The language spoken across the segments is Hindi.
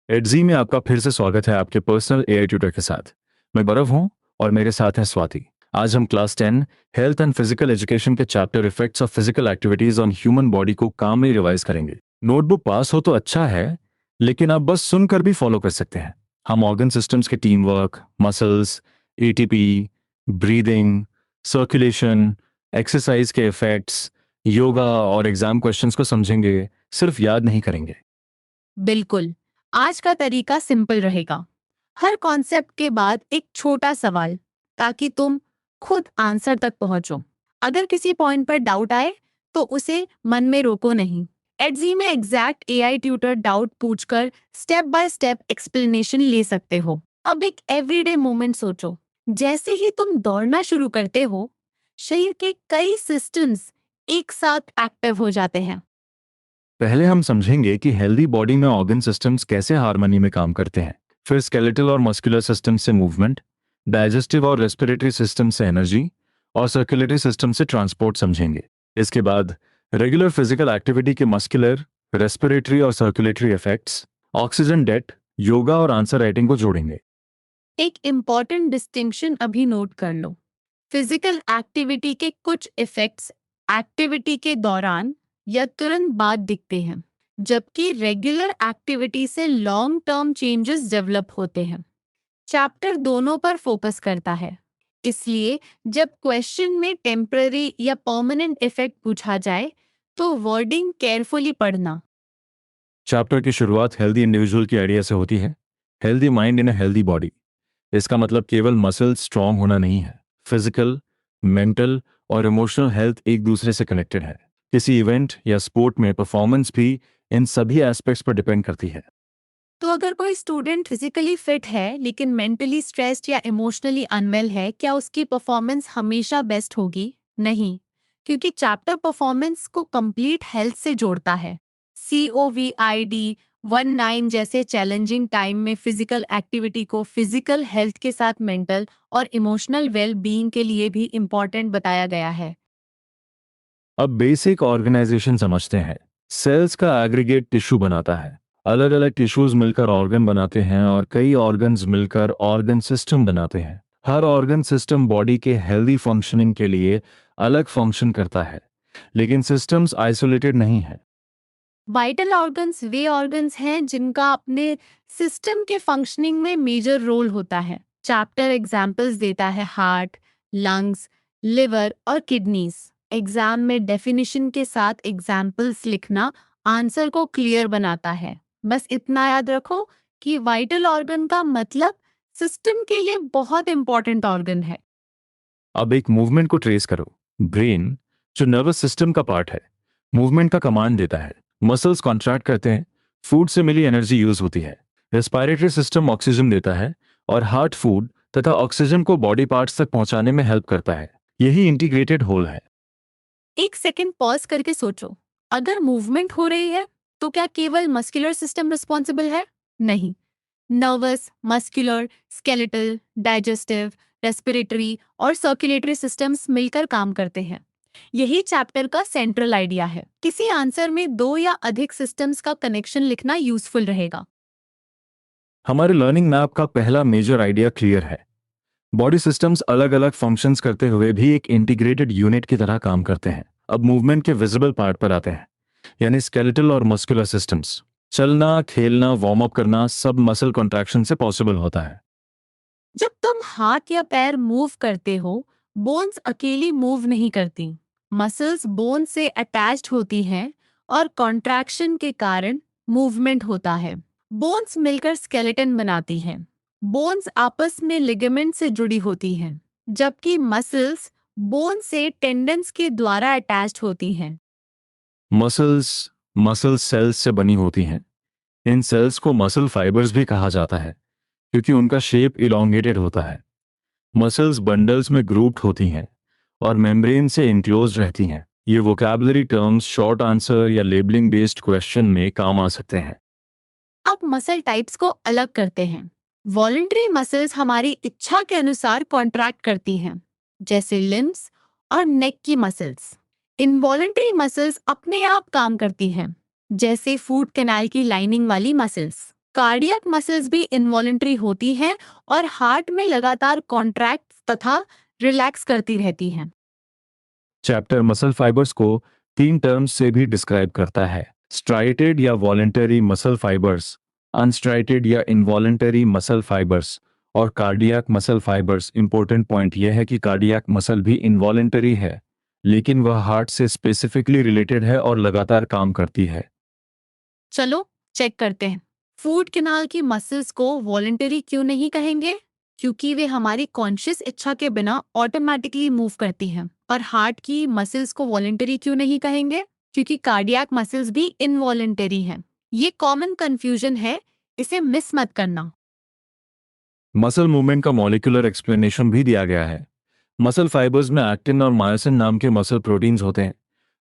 एडजी में आपका फिर से स्वागत है आपके पर्सनल एआई ट्यूटर के साथ। मैं गौरव हूं और मेरे साथ हैं स्वाति। आज हम class 10 health and physical education के chapter effects of physical activities on human body को कामली रिवाइज करेंगे। नोटबुक पास हो तो अच्छा है, लेकिन आप बस सुनकर भी फॉलो कर सकते हैं। हम ऑर्गन सिस्टम्स के team work, muscles, ATP, breathing, circulation, exercise के इफेक्ट्स, योगा और एग्जाम क्वेश्चंस को समझेंगे, सिर्फ याद नहीं करेंगे। बिल्कुल। आज का तरीका सिंपल रहेगा। हर कॉन्सेप्ट के बाद एक छोटा सवाल, ताकि तुम खुद आंसर तक पहुंचो। अगर किसी पॉइंट पर डाउट आए तो उसे मन में रोको नहीं। एडजी में एग्जैक्ट एआई ट्यूटर डाउट पूछकर स्टेप बाय स्टेप एक्सप्लेनेशन ले सकते हो। अब एक एवरीडे मोमेंट सोचो। जैसे ही तुम दौड़ना शुरू करते हो, शरीर के कई सिस्टम्स एक साथ एक्टिव हो जाते हैं। पहले हम समझेंगे कि हेल्दी बॉडी में ऑर्गन सिस्टम्स कैसे हार्मनी में काम करते हैं। फिर स्केलेटल और मस्कुलर सिस्टम से मूवमेंट, डाइजेस्टिव और रेस्पिरेटरी सिस्टम से एनर्जी और सर्कुलेटरी सिस्टम से ट्रांसपोर्ट समझेंगे। इसके बाद रेगुलर फिजिकल एक्टिविटी के मस्कुलर, रेस्पिरेटरी और circulatory effects, oxygen debt, yoga और आंसर राइटिंग को जोड़ेंगे। एक इम्पॉर्टेंट डिस्टिंक्शन अभी नोट कर लो। फिजिकल एक्टिविटी के कुछ इफेक्ट्स एक्टिविटी के दौरान या तुरंत बाद दिखते हैं, जबकि रेगुलर एक्टिविटी से लॉन्ग टर्म चेंजेस डेवलप होते हैं। चैप्टर दोनों पर फोकस करता है, इसलिए जब क्वेश्चन में टेम्पररी या परमानेंट इफेक्ट पूछा जाए तो वर्डिंग केयरफुली पढ़ना। चैप्टर की शुरुआत हेल्दी इंडिविजुअल की आइडिया से होती है। Healthy mind in a healthy body. इसका मतलब केवल मसल स्ट्रांग होना नहीं है। फिजिकल, मेंटल और इमोशनल हेल्थ एक दूसरे से कनेक्टेड है। किसी इवेंट या स्पोर्ट में परफॉर्मेंस भी इन सभी एस्पेक्ट्स पर डिपेंड करती है। तो अगर कोई स्टूडेंट फिजिकली फिट है लेकिन मेंटली स्ट्रेस्ड या इमोशनली अनवेल है, क्या उसकी परफॉर्मेंस हमेशा बेस्ट होगी? नहीं, क्योंकि चैप्टर परफॉर्मेंस को कंप्लीट हेल्थ से जोड़ता है। COVID-19 जैसे चैलेंजिंग टाइम में फिजिकल एक्टिविटी को फिजिकल हेल्थ के साथ मेंटल और इमोशनल वेल बीइंग के लिए भी इम्पोर्टेंट बताया गया है। अब बेसिक ऑर्गेनाइजेशन समझते हैं। सेल्स का एग्रीगेट टिश्यू बनाता है। अलग अलग टिश्यूज मिलकर ऑर्गन बनाते हैं और कई ऑर्गन्स मिलकर ऑर्गन सिस्टम बनाते हैं। हर ऑर्गन सिस्टम बॉडी के हेल्दी फंक्शनिंग के लिए अलग फंक्शन करता है, लेकिन सिस्टम्स आइसोलेटेड नहीं है। वाइटल ऑर्गन्स वे ऑर्गन्स हैं जिनका अपने सिस्टम के फंक्शनिंग में मेजर रोल होता है। चैप्टर एग्जाम्पल्स देता है हार्ट, लंग्स, लिवर और किडनीज। एग्जाम में डेफिनेशन के साथ एग्जाम्पल्स लिखना आंसर को क्लियर बनाता है। बस इतना याद रखो कि वाइटल ऑर्गन का मतलब सिस्टम के लिए बहुत इंपॉर्टेंट ऑर्गन है। अब एक मूवमेंट को ट्रेस करो। ब्रेन, जो नर्वस सिस्टम का पार्ट है, मूवमेंट का कमांड देता है। मसल्स कॉन्ट्रैक्ट करते हैं, फूड से मिली एनर्जी यूज होती है। रेस्पिरेटरी सिस्टम ऑक्सीजन देता है और हार्ट फूड तथा ऑक्सीजन को बॉडी पार्ट्स तक पहुंचाने में हेल्प करता है। यही इंटीग्रेटेड होल है। एक सेकंड पॉज करके सोचो। अगर मूवमेंट हो रही है तो क्या केवल मस्कुलर सिस्टम रिस्पॉन्सिबल है? नहीं, nervous, muscular, skeletal, digestive, respiratory और सर्कुलेटरी सिस्टम्स मिलकर काम करते हैं। यही चैप्टर का सेंट्रल आइडिया है। किसी आंसर में दो या अधिक सिस्टम्स का कनेक्शन लिखना यूजफुल रहेगा। हमारे लर्निंग मैप का पहला मेजर आइडिया क्लियर है। बॉडी सिस्टम्स अलग अलग फंक्शंस करते हुए भी एक इंटीग्रेटेड यूनिट की तरह काम करते हैं। अब मूवमेंट के विजिबल पार्ट पर आते हैं, यानी स्केलेटल और मस्कुलर सिस्टम्स। चलना, खेलना, वार्म अप करना सब मसल कॉन्ट्रैक्शन से पॉसिबल होता है। जब तुम हाथ या पैर मूव करते हो, बोन्स अकेली मूव नहीं करती। मसल्स बोन से अटैच्ड होती हैं और कॉन्ट्रैक्शन के कारण मूवमेंट होता है। बोन्स मिलकर स्केलेटन बनाती हैं। बोन्स आपस में लिगामेंट से जुड़ी होती हैं, जबकि मसल्स बोन से टेंडन्स के द्वारा अटैच्ड होती हैं। मसल्स मसल सेल्स से बनी होती हैं। इन सेल्स को मसल फाइबर्स भी कहा जाता है, क्योंकि उनका शेप इलोंगेटेड होता है। मसल्स बंडल्स में ग्रुप्ड होती हैं और मेम्ब्रेन से इंक्लोज रहती हैं। ये वोकैबुलरी टर्म्स शॉर्ट आंसर या लेबलिंग बेस्ड क्वेश्चन में काम आ सकते हैं। अब मसल टाइप्स को अलग करते हैं। वॉलंटरी मसल्स हमारी इच्छा के अनुसार कॉन्ट्रैक्ट करती हैं, जैसे लिम्स और नेक की मसल्स। इनवॉलंटरी मसल्स अपने आप काम करती हैं, जैसे फूड कैनाल की लाइनिंग वाली मसल्स। कार्डियक मसल्स भी इनवॉलेंटरी होती हैं और हार्ट में लगातार कॉन्ट्रैक्ट तथा रिलैक्स करती रहती हैं। चैप्टर मसल फाइबर्स को 3 टर्म्स से भी डिस्क्राइब करता है: स्ट्राइटेड या वॉलेंटरी मसल फाइबर्स, अनस्ट्राइटेड या इनवॉलेंटरी मसल फाइबर्स और cardiac muscle fibres. Important point यह है कि कार्डियक मसल भी इनवॉलेंटरी है, लेकिन वह हार्ट से स्पेसिफिकली रिलेटेड है और लगातार काम करती है। चलो चेक करते हैं। फूड कैनाल की मसल्स को वॉलेंटरी क्यों नहीं कहेंगे? क्योंकि वे हमारी कॉन्शियस इच्छा के बिना ऑटोमेटिकली मूव करती हैं। और हार्ट की मसल्स को वॉलेंटरी क्यों नहीं कहेंगे? क्योंकि कार्डियक मसल्स भी इनवॉलेंटरी हैं। ये कॉमन कंफ्यूजन है, इसे मिस मत करना। मसल मूवमेंट का मॉलिक्यूलर एक्सप्लेनेशन भी दिया गया है। मसल फाइबर्स में एक्टिन और मायोसिन नाम के मसल प्रोटीन्स होते हैं।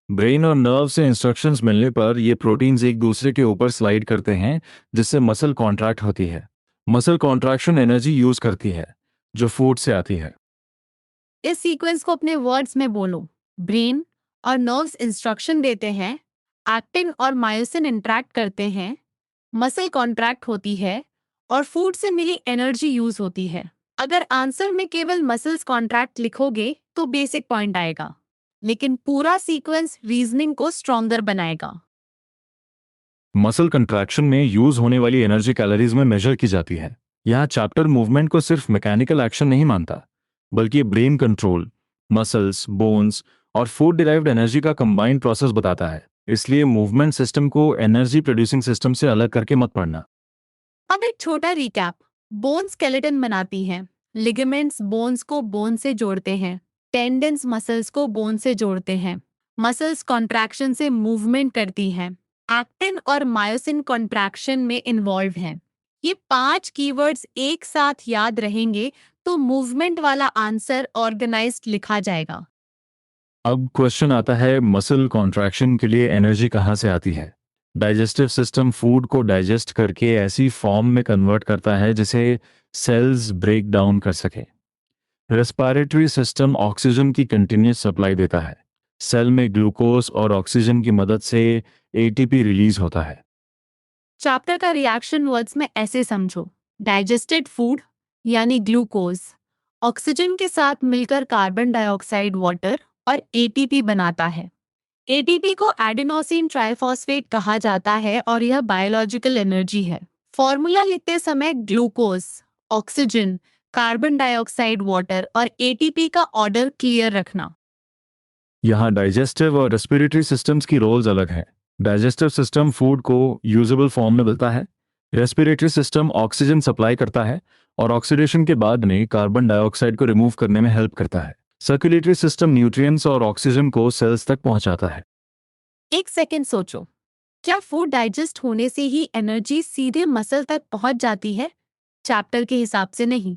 ब्रेन और नर्व से इंस्ट्रक्शंस मिलने पर ये प्रोटीन्स एक दूसरे के ऊपर स्लाइड करते हैं, जिससे मसल कॉन्ट्रैक्ट होती है। मसल कॉन्ट्रैक्शन एनर्जी यूज करती है, जो फूड से आती है। इस सीक्वेंस को अपने वर्ड्स में बोलो। ब्रेन और नर्व्स इंस्ट्रक्शन देते हैं, एक्टिन और मायोसिन इंटरैक्ट करते हैं, मसल कॉन्ट्रैक्ट होती है और फूड से मिली एनर्जी यूज होती है। अगर आंसर में केवल मसल्स कॉन्ट्रैक्ट लिखोगे तो बेसिक पॉइंट आएगा, लेकिन पूरा सीक्वेंस रीजनिंग को स्ट्रॉन्गर बनाएगा। मसल कंट्रैक्शन में यूज होने वाली एनर्जी कैलोरीज में मेजर की जाती है। यहाँ चैप्टर मूवमेंट को सिर्फ मैकेनिकल एक्शन नहीं मानता, बल्कि ब्रेन कंट्रोल, मसल्स, बोन्स और फूड डिराइव्ड एनर्जी का कंबाइंड प्रोसेस बताता है। इसलिए मूवमेंट सिस्टम को एनर्जी प्रोड्यूसिंग सिस्टम से अलग करके मत पढ़ना। अब एक छोटा रिकैप। बोन स्केलेटन बनाती हैं, लिगामेंट्स बोन्स को बोन से जोड़ते हैं, टेंडन्स मसल्स को बोन से जोड़ते हैं, मसल्स कॉन्ट्रैक्शन से मूवमेंट करती हैं, एक्टिन और मायोसिन कॉन्ट्रैक्शन में इन्वॉल्व हैं। ये 5 कीवर्ड्स एक साथ याद रहेंगे तो मूवमेंट वाला आंसर ऑर्गेनाइज्ड लिखा जाएगा। अब क्वेश्चन आता है, मसल कॉन्ट्रैक्शन के लिए एनर्जी कहाँ से आती है? डाइजेस्टिव सिस्टम फूड को डाइजेस्ट करके ऐसी फॉर्म में कन्वर्ट करता है जिसे सेल्स ब्रेक डाउन कर सके। रेस्पिरेटरी सिस्टम ऑक्सीजन की कंटिन्यूस सप्लाई देता है। सेल में ग्लूकोज और ऑक्सीजन की मदद से एटीपी रिलीज होता है। चैप्टर का रिएक्शन वर्ड्स में ऐसे समझो। डाइजेस्टेड फूड यानी ग्लूकोज ऑक्सीजन के साथ मिलकर कार्बन डाइऑक्साइड, वाटर और एटीपी बनाता है। एटीपी को एडेनोसिन ट्राइफॉस्फेट कहा जाता है और यह बायोलॉजिकल एनर्जी है। फॉर्मूला लिखते समय glucose, oxygen, carbon dioxide, water और एटीपी का ऑर्डर क्लियर रखना। यहाँ डाइजेस्टिव और रेस्पिरेटरी सिस्टम्स की रोल्स अलग हैं। डाइजेस्टिव सिस्टम फूड को यूजेबल फॉर्म में मिलता है। रेस्पिरेटरी सिस्टम ऑक्सीजन सप्लाई करता है और ऑक्सीडेशन के बाद में कार्बन डाइऑक्साइड को रिमूव करने में हेल्प करता है। सर्कुलेटरी सिस्टम न्यूट्रिएंट्स और ऑक्सीजन को सेल्स तक पहुंचाता है। एक सेकेंड सोचो, क्या फूड डाइजेस्ट होने से ही एनर्जी सीधे मसल तक पहुंच जाती है? चैप्टर के हिसाब से नहीं।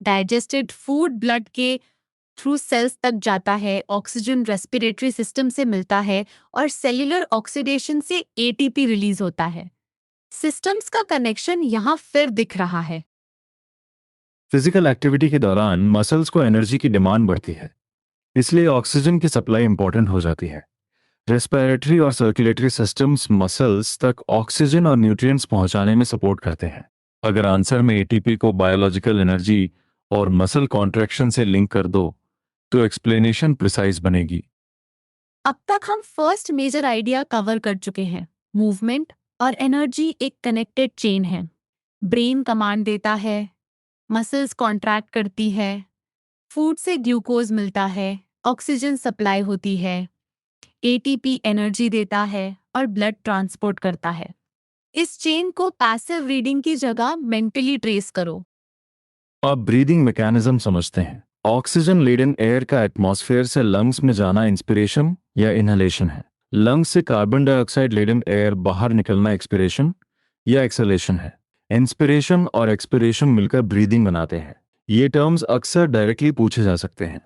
डाइजेस्टेड फूड ब्लड के थ्रू सेल्स तक जाता है, ऑक्सीजन रेस्पिरेटरी सिस्टम से मिलता है और सेल्यूलर ऑक्सीडेशन से एटीपी रिलीज होता है। सिस्टम्स का कनेक्शन यहाँ फिर दिख रहा है। फिजिकल एक्टिविटी के दौरान मसल्स को एनर्जी की डिमांड बढ़ती है, इसलिए ऑक्सीजन की सप्लाई इंपॉर्टेंट हो जाती है। रेस्पिरेटरी और सर्कुलेटरी सिस्टम्स मसल्स तक ऑक्सीजन और न्यूट्रिएंट्स पहुंचाने में सपोर्ट करते हैं। अगर आंसर में एटीपी को बायोलॉजिकल एनर्जी और मसल कॉन्ट्रैक्शन से लिंक कर दो तो एक्सप्लेनेशन प्रिसाइज बनेगी। अब तक हम फर्स्ट मेजर आइडिया कवर कर चुके हैं। मूवमेंट और एनर्जी एक कनेक्टेड चेन है। ब्रेन कमांड देता है, मसल्स कॉन्ट्रैक्ट करती है, फूड से ग्लूकोज मिलता है, ऑक्सीजन सप्लाई होती है, एटीपी एनर्जी देता है और ब्लड ट्रांसपोर्ट करता है। इस चेन को पैसिव रीडिंग की जगह मेंटली ट्रेस करो। अब ब्रीदिंग मैकेनिज्म समझते हैं। ऑक्सीजन लेडन एयर का एटमॉस्फेयर से लंग्स में जाना इंस्पिरेशन या इनहेलेशन है। लंग्स से कार्बन डाइऑक्साइड लेडन एयर बाहर निकलना एक्सपिरेशन या एक्सहेलेशन है। इंस्पिरेशन और एक्सपिरेशन मिलकर ब्रीदिंग बनाते हैं। ये टर्म्स अक्सर डायरेक्टली पूछे जा सकते हैं।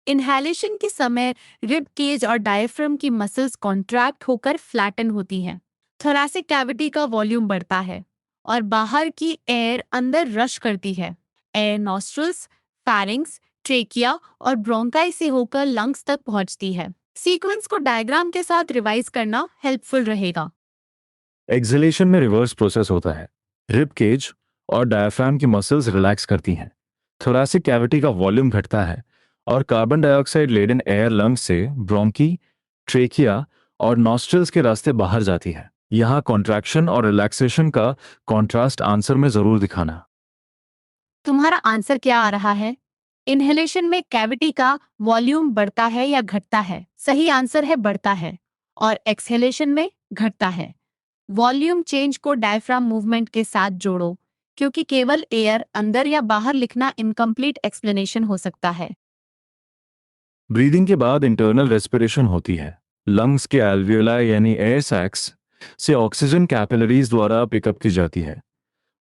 इनहेलेशन के समय रिब केज और डायफ्राम की मसल्स कॉन्ट्रैक्ट होकर फ्लैटन होती हैं। थोरैसिक कैविटी का वॉल्यूम बढ़ता है और बाहर की एयर अंदर रश करती है। एयर नॉस्ट्रल्स, फैरिंग्स, ट्रेकिया और ब्रोंकाई से होकर लंग्स तक पहुंचती है। सीक्वेंस को डायग्राम के साथ रिवाइज करना हेल्पफुल रहेगा। एक्सहेलेशन में रिवर्स प्रोसेस होता है। रिब केज और डायफ्राम की मसल्स रिलैक्स करती हैं। थोरैसिक कैविटी का वॉल्यूम घटता है और carbon dioxide laden air lungs से ब्रोंकी, ट्रेकिया और नॉस्ट्रल्स के रास्ते बाहर जाती है। यहाँ कॉन्ट्रैक्शन और रिलैक्सेशन का कॉन्ट्रास्ट आंसर में जरूर दिखाना। तुम्हारा आंसर क्या आ रहा है? इनहेलेशन में कैविटी का वॉल्यूम बढ़ता है या घटता है? सही आंसर है बढ़ता है। और एक्सहेलेशन में घटता है। वॉल्यूम चेंज को डायफ्राम मूवमेंट के साथ जोड़ो, क्योंकि केवल एयर अंदर या बाहर लिखना इनकम्प्लीट एक्सप्लेनेशन हो सकता है। ब्रीदिंग के बाद इंटरनल रेस्पिरेशन होती है। लंग्स के एल्वियोलाई यानी एयर सैक्स से ऑक्सीजन कैपिलरीज द्वारा पिकअप की जाती है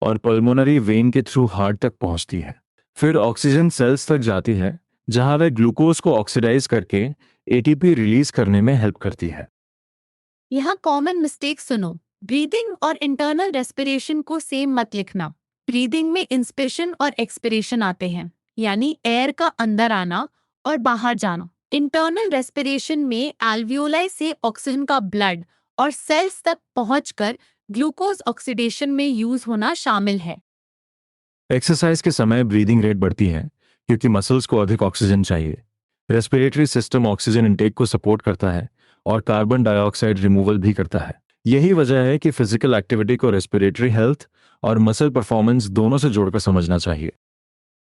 और पल्मोनरी वेन के थ्रू हार्ट तक पहुंचती है। फिर ऑक्सीजन सेल्स तक जाती है, जहां वह ग्लूकोज को ऑक्सीडाइज करके एटीपी रिलीज करने में हेल्प करती है। यहाँ कॉमन मिस्टेक सुनो। ब्रीदिंग और इंटरनल रेस्पिरेशन को सेम मत लिखना। ब्रीदिंग में इंस्पिरेशन और एक्सपिरेशन आते हैं, यानी एयर का अंदर आना और बाहर जाना। इंटरनल रेस्पिरेशन में एल्वियोलाई से ऑक्सीजन का ब्लड और सेल्स तक पहुंचकर ग्लूकोज ऑक्सीडेशन में यूज होना शामिल है। एक्सरसाइज के समय ब्रीदिंग रेट बढ़ती है क्योंकि मसल्स को अधिक ऑक्सीजन चाहिए। रेस्पिरेटरी सिस्टम ऑक्सीजन इंटेक को सपोर्ट करता है और कार्बन डाइऑक्साइड रिमूवल भी करता है। यही वजह है कि फिजिकल एक्टिविटी को रेस्पिरेटरी हेल्थ और मसल परफॉर्मेंस दोनों से जोड़कर समझना चाहिए।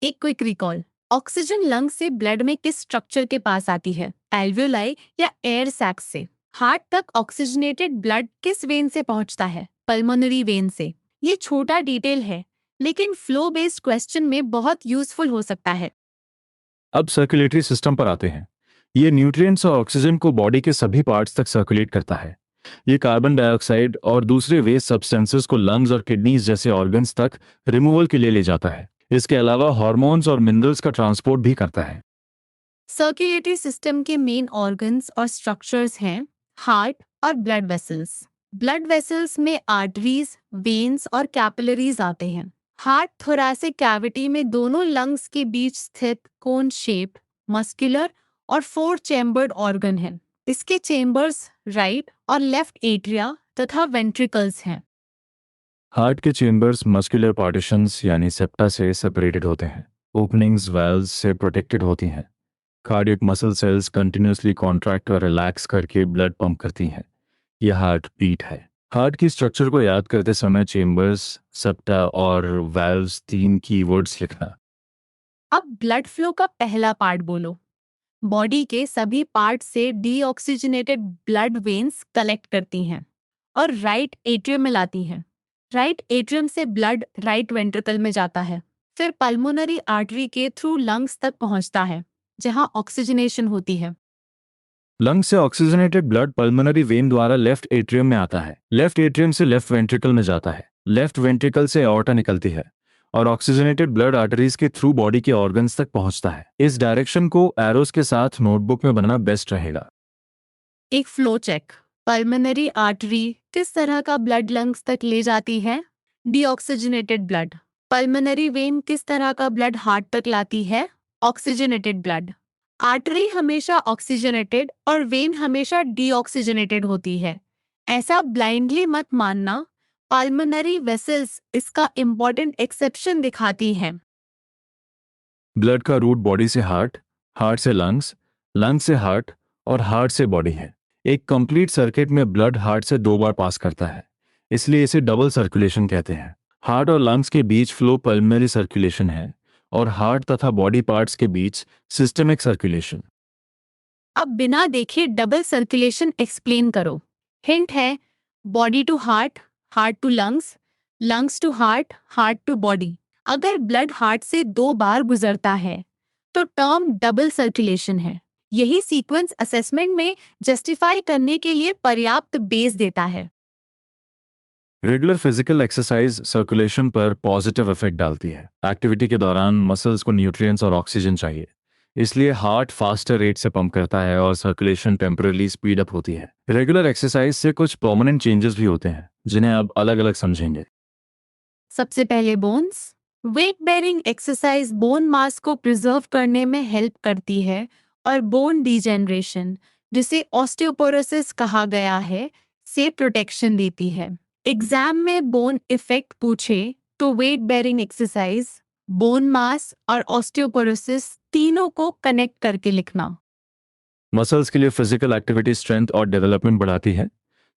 एक क्विक रिकॉल। ऑक्सीजन लंग से ब्लड में किस स्ट्रक्चर के पास आती है? एल्वियोलाई या एयर सैक्स से? हार्ट तक ऑक्सीजनेटेड ब्लड किस वेन से पहुंचता है? पल्मोनरी वेन से। ये छोटा डिटेल है, लेकिन फ्लो बेस्ड क्वेश्चन में बहुत यूजफुल हो सकता है। अब सर्कुलेटरी सिस्टम पर आते हैं। ये न्यूट्रिएंट्स और ऑक्सीजन को बॉडी के सभी पार्ट्स तक सर्कुलेट करता है। ये कार्बन डाइऑक्साइड और दूसरे वेस्ट सब्सटेंसेस को लंग्स और किडनीज जैसे ऑर्गन्स तक रिमूवल के लिए ले जाता है। इसके अलावा हार्मोन्स और मिनरल्स का ट्रांसपोर्ट भी करता है। सर्कुलेटरी सिस्टम के मेन ऑर्गन्स और स्ट्रक्चर्स हैं हार्ट और ब्लड वेसल्स। ब्लड वेसल्स में आर्टरीज, वेन्स और कैपिलरीज आते हैं। हार्ट थोरैसिक कैविटी में दोनों लंग्स के बीच स्थित कोन शेप, मस्कुलर और 4 चेम्बर्ड ऑर्गन है। इसके चेम्बर्स राइट और लेफ्ट एट्रिया तथा वेंट्रिकल्स हैं। हार्ट के चेम्बर्स मस्कुलर पार्टीशंस यानी सेप्टा से सेपरेटेड होते हैं। ओपनिंग्स वाल्व्स से प्रोटेक्टेड होती हैं। Cardiac muscle cells continuously contract और रिलैक्स करके ब्लड पंप करती हैं। यह हार्ट बीट है। हार्ट की स्ट्रक्चर को याद करते समय चेम्बर्स, सेप्टा और वाल्व्स 3 कीवर्ड्स लिखना। अब ब्लड फ्लो का पहला पार्ट बोलो। बॉडी के सभी पार्ट से डीऑक्सीजनेटेड ब्लड वेन्स कलेक्ट करती हैं और राइट एट्रियम में लाती हैं। राइट एट्रियम से ब्लड राइट वेंट्रिकल में जाता है, फिर पल्मोनरी आर्टरी के थ्रू लंग्स तक पहुंचता है, जहां ऑक्सीजनेशन होती है। लंग से ऑक्सीजनेटेड ब्लड पल्मोनरी वेन द्वारा लेफ्ट एट्रियम में आता है। लेफ्ट एट्रियम से लेफ्ट वेंट्रिकल में जाता है। लेफ्ट वेंट्रिकल से एओर्टा निकलती है और ऑक्सीजनेटेड ब्लड आर्टरीज के थ्रू बॉडी के ऑर्गन्स तक पहुंचता है। इस डायरेक्शन को एरोस के साथ नोटबुक में बनाना बेस्ट रहेगा। एक फ्लो चेक। पल्मोनरी आर्टरी किस तरह का ब्लड लंग्स तक ले जाती है? Deoxygenated blood. पल्मोनरी वेन किस तरह का ब्लड हार्ट तक लाती है? Oxygenated blood. आर्टरी हमेशा ऑक्सीजनेटेड और वेन हमेशा डीऑक्सीजनेटेड होती है। ऐसा ब्लाइंडली मत मानना। पल्मोनरी वेसल्स इसका इम्पोर्टेंट एक्सेप्शन दिखाती हैं। ब्लड का रूट बॉडी से हार्ट, हार्ट से लंग्स, लंग्स से हार्ट और हार्ट से बॉडी है। एक कंप्लीट सर्किट में ब्लड हार्ट से 2 बार पास करता है, इसलिए इसे डबल सर्कुलेशन कहते हैं। हार्ट और लंग्स के बीच फ्लो पल्मोनरी सर्कुलेशन है और हार्ट तथा बॉडी पार्ट्स के बीच सिस्टमिक सर्कुलेशन। अब बिना देखे डबल सर्कुलेशन एक्सप्लेन करो। हिंट है body to heart, heart to lungs, lungs to heart, heart to body. अगर ब्लड हार्ट से 2 बार गुजरता है तो टर्म डबल सर्कुलेशन है। यही सीक्वेंस असेसमेंट में जस्टिफाई करने के लिए पर्याप्त बेस देता है। रेगुलर फिजिकल एक्सरसाइज सर्कुलेशन पर पॉजिटिव इफेक्ट डालती है। एक्टिविटी के दौरान मसल्स को न्यूट्रिएंट्स और ऑक्सीजन चाहिए, इसलिए हार्ट फास्टर रेट से पंप करता है और सर्कुलेशन टेम्परली स्पीड अप होती है। रेगुलर एक्सरसाइज से कुछ परमानेंट चेंजेस भी होते हैं, जिन्हें अब अलग अलग समझेंगे। सबसे पहले bones. Weight bearing exercise bone mass को प्रिजर्व करने में हेल्प करती है और बोन डिजेनरेशन, जिसे ऑस्टियोपोरोसिस कहा गया है, से प्रोटेक्शन देती है। एग्जाम में बोन इफेक्ट पूछे तो weight bearing exercise, bone mass और ऑस्टियोपोरोसिस तीनों को कनेक्ट करके लिखना। मसल्स के लिए फिजिकल एक्टिविटी स्ट्रेंथ और डेवलपमेंट बढ़ाती है।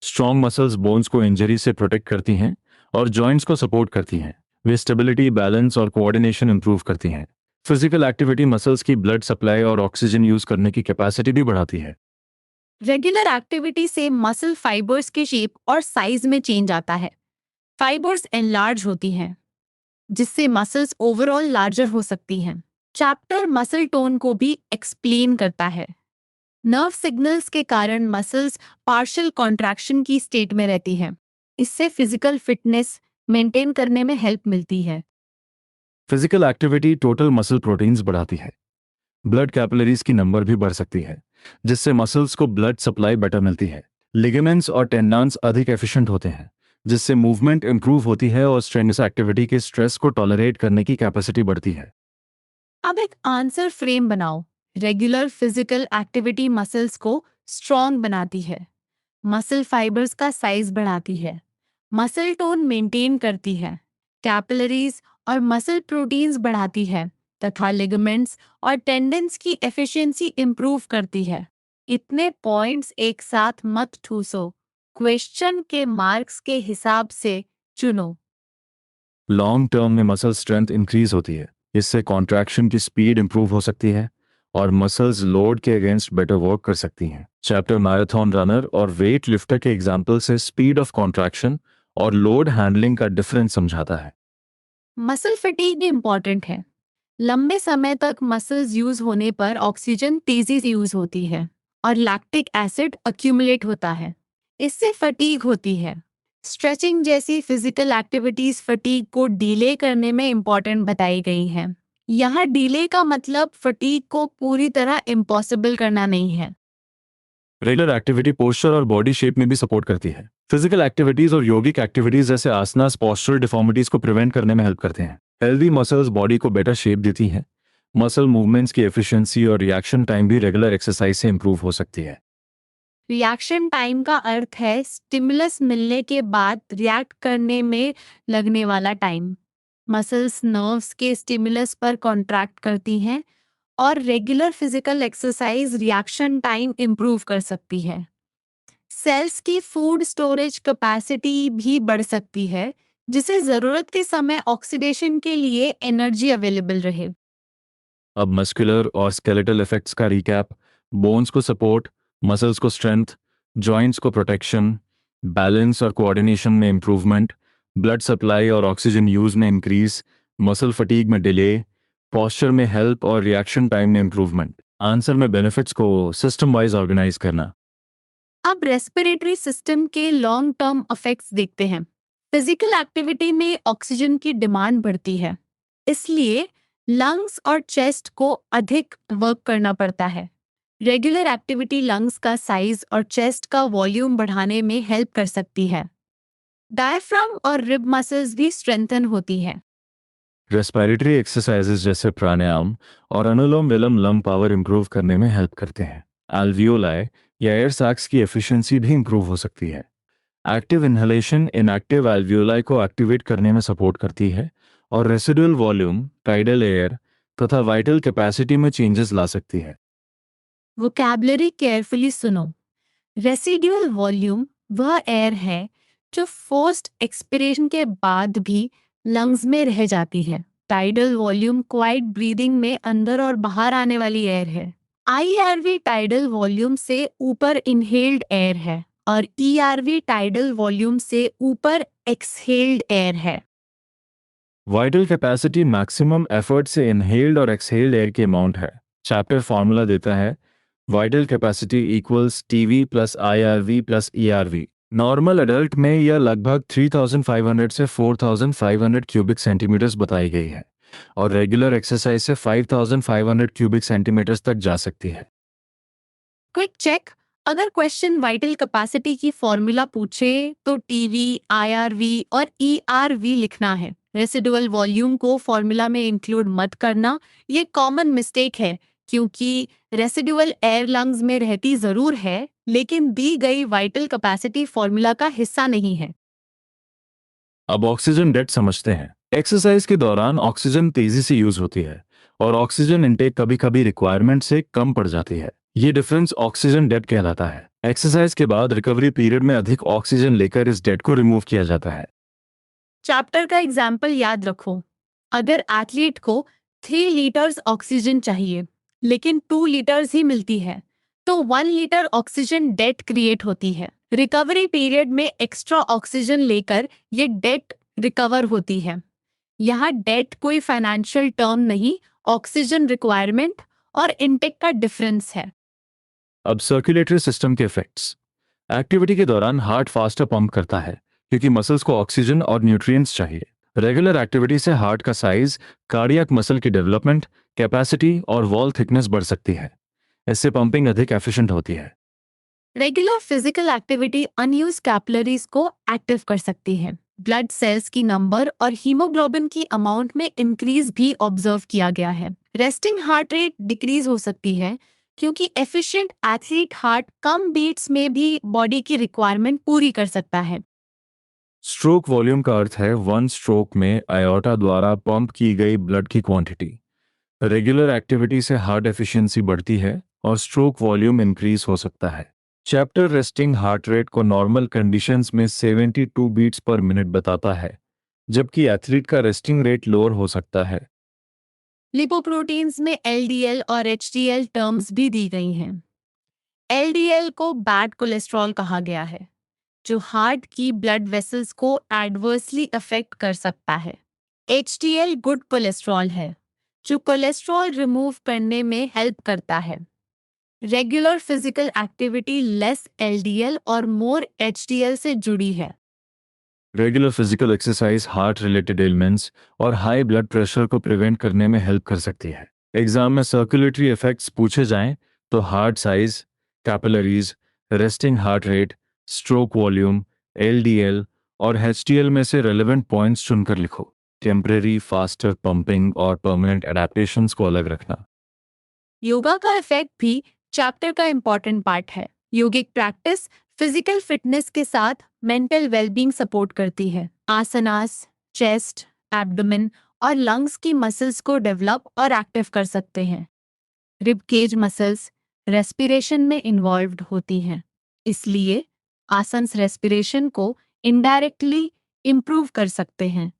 स्ट्रॉन्ग मसल्स बोन्स को इंजरी से प्रोटेक्ट करती हैं और जॉइंट्स को सपोर्ट करती हैं। वे स्टेबिलिटी, बैलेंस और कोऑर्डिनेशन इंप्रूव करती हैं। फिजिकल एक्टिविटी मसल्स की ब्लड सप्लाई और ऑक्सीजन यूज करने की कैपेसिटी भी बढ़ाती है। रेगुलर एक्टिविटी से मसल फाइबर्स के शेप और साइज में चेंज आता है। फाइबर्स एनलार्ज होती हैं, जिससे मसल्स ओवरऑल लार्जर हो सकती हैं। चैप्टर मसल टोन को भी एक्सप्लेन करता है। नर्व सिग्नल्स के कारण मसल्स पार्शियल कॉन्ट्रैक्शन की स्टेट में रहती हैं। इससे फिजिकल फिटनेस मेंटेन करने में हेल्प मिलती है। Physical activity total muscle proteins बढ़ाती है। ब्लड कैपिलरीज की नंबर भी बढ़ सकती है, जिससे मसल्स को ब्लड सप्लाई बेटर मिलती है। लिगामेंट्स और टेंडन्स अधिक एफिशिएंट होते हैं, जिससे मूवमेंट इंप्रूव होती है और स्ट्रेनस एक्टिविटी के स्ट्रेस को टॉलरेट करने की कैपेसिटी बढ़ती है। अब एक आंसर फ्रेम बनाओ। रेगुलर फिजिकल एक्टिविटी मसल्स को स्ट्रॉन्ग बनाती है, मसल फाइबर्स का साइज बढ़ाती है, मसल टोन मेंटेन करती है, कैपिलरीज और मसल प्रोटीन्स बढ़ाती है तथा लिगामेंट्स और टेंडन्स की एफिशिएंसी इंप्रूव करती है। इतने पॉइंट्स एक साथ मत ठूसो, क्वेश्चन के मार्क्स के हिसाब से चुनो। लॉन्ग टर्म में मसल स्ट्रेंथ इंक्रीज होती है। इससे कॉन्ट्रैक्शन की स्पीड इंप्रूव हो सकती है और मसल्स लोड के अगेंस्ट बेटर वर्क कर सकती हैं। चैप्टर मैराथन रनर और वेट लिफ्टर के एग्जाम्पल से स्पीड ऑफ कॉन्ट्रैक्शन और लोड हैंडलिंग का डिफरेंस समझाता है। मसल फटीग इंपॉर्टेंट है। लंबे समय तक मसल्स यूज होने पर ऑक्सीजन तेजी से यूज होती है और लैक्टिक एसिड अक्यूमुलेट होता है। इससे फटीग होती है। स्ट्रेचिंग जैसी फिजिकल एक्टिविटीज फटीग को डिले करने में इंपॉर्टेंट बताई गई हैं। यहाँ डिले का मतलब फटीग को पूरी तरह इम्पॉसिबल करना नहीं है। रेगुलर एक्टिविटी पोस्चर और बॉडी शेप में भी सपोर्ट करती है। फिजिकल एक्टिविटीज और योगिक एक्टिविटीज जैसे आसनास पोस्चर डिफॉर्मिटीज को प्रिवेंट करने में हेल्प करते हैं। हेल्दी मसल्स बॉडी को बेटर शेप देती हैं। मसल मूवमेंट्स की एफिशिएंसी और रिएक्शन टाइम भी रेगुलर एक्सरसाइज से इंप्रूव हो सकती है। रिएक्शन टाइम का अर्थ है स्टिमुलस मिलने के बाद रिएक्ट करने में लगने वाला टाइम। मसल्स नर्व्स के स्टिमुलस पर कॉन्ट्रैक्ट करती हैं और regular physical exercise reaction time improve कर सकती है। सेल्स की फूड स्टोरेज कैपेसिटी भी बढ़ सकती है, जिससे जरूरत के समय ऑक्सीडेशन के लिए एनर्जी अवेलेबल रहे। अब मस्कुलर और स्केलेटल इफेक्ट्स का रिकैप। बोन्स को सपोर्ट, मसल्स को स्ट्रेंथ, जॉइंट्स को प्रोटेक्शन, बैलेंस और कोऑर्डिनेशन में इंप्रूवमेंट, ब्लड सप्लाई और ऑक्सीजन यूज में इंक्रीज, मसल फटीग में डिले, पोस्चर में हेल्प और रिएक्शन टाइम में इंप्रूवमेंट। आंसर में बेनिफिट्स को सिस्टम वाइज ऑर्गेनाइज करना। अब रेस्पिरेटरी सिस्टम के लॉन्ग टर्म इफेक्ट्स देखते हैं। फिजिकल एक्टिविटी में ऑक्सीजन की डिमांड बढ़ती है, इसलिए लंग्स और चेस्ट को अधिक वर्क करना पड़ता है। रेगुलर एक्टिविटी लंग्स का साइज और चेस्ट का वॉल्यूम बढ़ाने में हेल्प कर सकती है। डायफ्राम और रिब मसल्स भी स्ट्रेंथन होती है। रेस्पिरेटरी एक्सरसाइजेज जैसे प्राणायाम और अनुलोम विलोम लंग पावर इंप्रूव करने में हेल्प करते हैं। एल्वियोलाई या एयर सैक्स की एफिशिएंसी भी इंप्रूव हो सकती है। एक्टिव इनहेलेशन इनएक्टिव एल्वियोलाई को एक्टिवेट करने में सपोर्ट करती है और रेसिडुअल वॉल्यूम, टाइडल एयर तथा वाइटल कैपेसिटी में चेंजेस ला सकती है। वोकैबुलरी केयरफुली सुनो। रेसिड्यूअल वॉल्यूम वह एयर है जो फोर्स्ड एक्सपिरेशन के बाद भी लंग्स में रह जाती है। टाइडल वॉल्यूम क्वाइट ब्रीदिंग में अंदर और बाहर आने वाली एयर है। आईआरवी टाइडल वॉल्यूम से ऊपर इनहेल्ड एयर है और ईआरवी टाइडल वॉल्यूम से ऊपर एक्सहेल्ड एयर है। वाइटल कैपेसिटी मैक्सिमम एफर्ट से इनहेल्ड और एक्सहेल्ड एयर की अमाउंट है। चैप्टर फॉर्मूला देता है vital capacity equals TV plus IRV plus ERV. Normal adult में यह लगभग 3500 से 4500 क्यूबिक सेंटीमीटर्स बताई गई है और रेगुलर एक्सरसाइज से 5500 क्यूबिक सेंटीमीटर्स तक जा सकती है। Quick check. अगर क्वेश्चन वाइटल कैपेसिटी की फॉर्मूला पूछे तो टीवी, आईआरवी और ईआरवी लिखना है। रेसिडुअल वॉल्यूम को फॉर्मूला में इंक्लूड मत करना, ये कॉमन मिस्टेक है क्योंकि रेसिडुअल एयर लंग्स में रहती जरूर है लेकिन दी गई वाइटल कैपेसिटी फॉर्मूला का हिस्सा नहीं है। अब ऑक्सीजन डेट समझते हैं। एक्सरसाइज के दौरान ऑक्सीजन तेजी से यूज होती है और ऑक्सीजन इनटेक कभी कभी रिक्वायरमेंट से कम पड़ जाती है। ये डिफरेंस ऑक्सीजन डेट कहलाता है। एक्सरसाइज के बाद रिकवरी पीरियड में अधिक ऑक्सीजन लेकर इस डेट को रिमूव किया जाता है। चैप्टर का एग्जाम्पल याद रखो। अगर एथलीट को 3 लीटर्स ऑक्सीजन चाहिए लेकिन 2 लीटर्स ही मिलती है तो 1 लीटर ऑक्सीजन डेट क्रिएट होती है। रिकवरी पीरियड में एक्स्ट्रा ऑक्सीजन लेकर ये डेट रिकवर होती है। यहाँ डेट कोई फाइनेंशियल टर्म नहीं, ऑक्सीजन रिक्वायरमेंट और इनटेक का डिफरेंस है। अब सर्कुलेटरी सिस्टम के इफेक्ट्स। एक्टिविटी के दौरान हार्ट फास्टर पंप करता है क्योंकि मसल्स को ऑक्सीजन और न्यूट्रिएंट्स चाहिए। रेगुलर एक्टिविटी से हार्ट का साइज, कार्डियक मसल की डेवलपमेंट, कैपेसिटी और वॉल थिकनेस बढ़ सकती है। इससे पंपिंग अधिक एफिशिएंट होती है। Regular physical activity unused capillaries को एक्टिव कर सकती है। ब्लड सेल्स की नंबर और हीमोग्लोबिन की अमाउंट में इंक्रीज भी ऑब्जर्व किया गया है। रेस्टिंग हार्ट रेट डिक्रीज हो सकती है क्योंकि एफिशिएंट एथलीट हार्ट कम बीट्स में भी बॉडी की रिक्वायरमेंट पूरी कर सकता है। स्ट्रोक वॉल्यूम का अर्थ है वन स्ट्रोक में आयोटा द्वारा पंप की गई ब्लड की क्वांटिटी। रेगुलर एक्टिविटी से हार्ट एफिशिएंसी बढ़ती है और स्ट्रोक वॉल्यूम इंक्रीज हो सकता है। चैप्टर रेस्टिंग हार्ट रेट को नॉर्मल कंडीशंस में 72 बीट्स पर मिनट बताता है, जबकि एथलीट का रेस्टिंग रेट लोअर हो सकता है। लिपोप्रोटीन्स में एलडीएल और एचडीएल टर्म्स भी दी गई हैं। एलडीएल को बैड कोलेस्ट्रॉल कहा गया है, जो हार्ट की ब्लड वेसल्स को एडवर्सली अफेक्ट कर सकता है। एचडीएल गुड कोलेस्ट्रॉल है, जो कोलेस्ट्रॉल रिमूव करने में हेल्प करता है। Regular physical activity less LDL और मोर एचडीएल से जुड़ी है। Regular physical exercise heart related elements और हाई ब्लड प्रेशर को प्रिवेंट करने में हेल्प कर सकती है। एग्जाम में सर्कुलेटरी इफेक्ट्स पूछे जाएं तो heart size, capillaries, resting heart rate, stroke volume, LDL और एचडीएल में से रेलेवेंट पॉइंट्स चुनकर लिखो। टेम्परेरी फास्टर पंपिंग और परमानेंट एडेप्टेशंस को अलग रखना। योगा का इफेक्ट भी चैप्टर का इम्पॉर्टेंट पार्ट है। योगिक प्रैक्टिस फिजिकल फिटनेस के साथ मेंटल वेलबींग सपोर्ट करती है। आसनास चेस्ट, एब्डोमेन और लंग्स की मसल्स को डेवलप और एक्टिव कर सकते हैं। रिब केज मसल्स रेस्पिरेशन में इन्वॉल्व्ड होती हैं, इसलिए आसन्स रेस्पिरेशन को इनडायरेक्टली इम्प्रूव कर सकते हैं।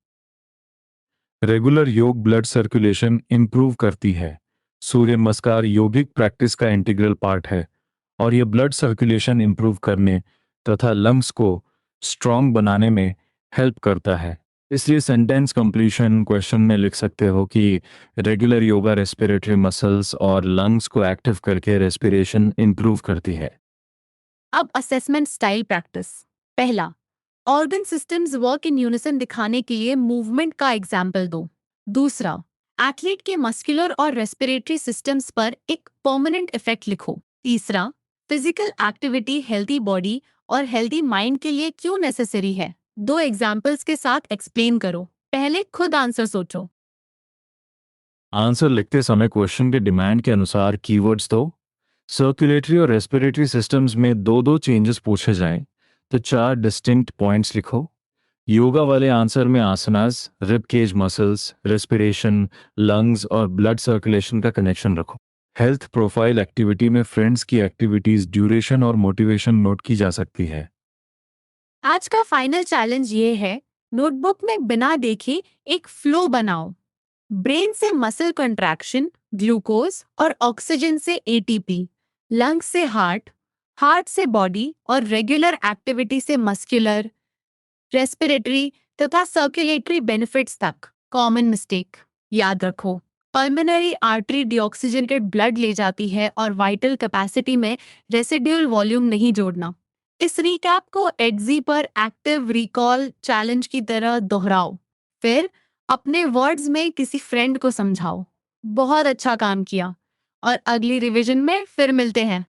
रेगुलर योग ब्लड सर्कुलेशन इंप्रूव करती है। सूर्य नमस्कार योगिक प्रैक्टिस का इंटीग्रल पार्ट है और ये ब्लड सर्कुलेशन इंप्रूव करने तथा लंग्स को स्ट्रॉन्ग बनाने में हेल्प करता है। इसलिए सेंटेंस कंप्लीशन क्वेश्चन में लिख सकते हो कि रेगुलर योगा रेस्पिरेटरी मसल्स और लंग्स को एक्टिव करके रेस्पिरेशन इंप्रूव करती है। अब असेसमेंट स्टाइल प्रैक्टिस। पहला, organ systems work in unison दिखाने के लिए मूवमेंट का एग्जाम्पल दो। दूसरा, एथलीट के मस्कुलर और रेस्पिरेटरी सिस्टम्स पर एक परमानेंट इफेक्ट लिखो। तीसरा, फिजिकल एक्टिविटी हेल्दी बॉडी और हेल्दी माइंड के लिए क्यों नेसेसरी है, 2 एग्जाम्पल्स के साथ एक्सप्लेन करो। पहले खुद आंसर सोचो। आंसर लिखते समय क्वेश्चन के डिमांड के अनुसार कीवर्ड्स दो। सर्कुलेटरी और रेस्पिरेटरी सिस्टम्स में 2-2 चेंजेस पूछे जाएं तो 4 डिस्टिंक्ट पॉइंट्स लिखो। योगा वाले आंसर में asanas, rib cage muscles, respiration, lungs और ब्लड सर्कुलेशन का कनेक्शन रखो। हेल्थ प्रोफाइल एक्टिविटी में फ्रेंड्स की एक्टिविटीज, ड्यूरेशन और मोटिवेशन नोट की जा सकती है। आज का फाइनल चैलेंज ये है, नोटबुक में बिना देखे एक फ्लो बनाओ। ब्रेन से मसल कंट्रैक्शन, ग्लूकोज और ऑक्सीजन से एटीपी, लंग्स से हार्ट, हार्ट से बॉडी और रेगुलर एक्टिविटी से मस्कुलर, रेस्पिरेटरी तथा सर्कुलेटरी बेनिफिट्स तक। कॉमन मिस्टेक याद रखो, पल्मोनरी आर्टरी डिऑक्सीजनेटेड ब्लड ले जाती है और वाइटल कैपेसिटी में रेसिड्यूल वॉल्यूम नहीं जोड़ना। इस रिकैप को एडजी पर एक्टिव रिकॉल चैलेंज की तरह दोहराओ, फिर अपने वर्ड्स में किसी फ्रेंड को समझाओ। बहुत अच्छा काम किया और अगली रिवीजन में फिर मिलते हैं।